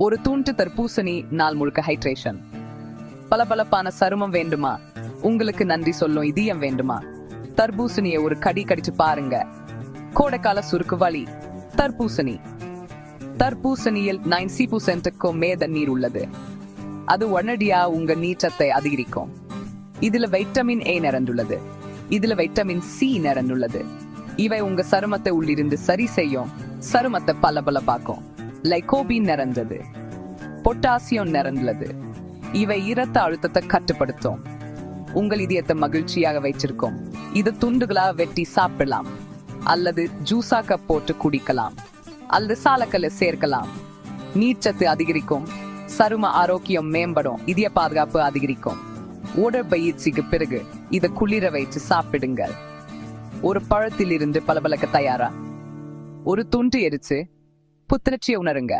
ஒரு தூண்டு தர்பூசணி நாள் முழுக்க ஹைட்ரேஷன். பளபளப்பான சருமம் வேண்டுமா? உங்களுக்கு நன்றி சொல்லும் இதயம் வேண்டுமா? தர்பூசணியை ஒரு கடி கடிச்சு பாருங்க. கோடைக்கால சுருக்கு வலி. தர்பூசணி. தர்பூசணியில் 90% மேத நீர் உள்ளது. அது உடனடியா உங்க நீச்சத்தை அதிகரிக்கும். இதுல வைட்டமின் ஏ நிறைந்துள்ளது. இதுல வைட்டமின் சி நிறைந்துள்ளது. இவை உங்க சருமத்தை உள்ளிருந்து சரி செய்யும். சருமத்தை பளபளப்பாக்கும். லைகோபின் நிறைந்தது. பொட்டாசியம் நிறைந்துள்ளது. இவை இரத்த அழுத்தத்தை கட்டுப்படுத்தும். உங்கள் இதயத்தை மகிழ்ச்சியாக வைச்சிருக்கும். இது துண்டுகளா வெட்டி சாப்பிடலாம், அல்லது ஜூஸாக்க போட்டு குடிக்கலாம், அல்லது சாலக்கல்ல சேர்க்கலாம். நீர்ச்சத்து அதிகரிக்கும். சரும ஆரோக்கியம் மேம்படும். இதய பாதுகாப்பு அதிகரிக்கும். உடற்பயிற்சிக்கு பிறகு இதை குளிர வைத்து சாப்பிடுங்கள். ஒரு பழத்தில் இருந்து பளபளக்க தயாரா? ஒரு துண்டு எரிச்சு புத்துணர்ச்சியை உணருங்க.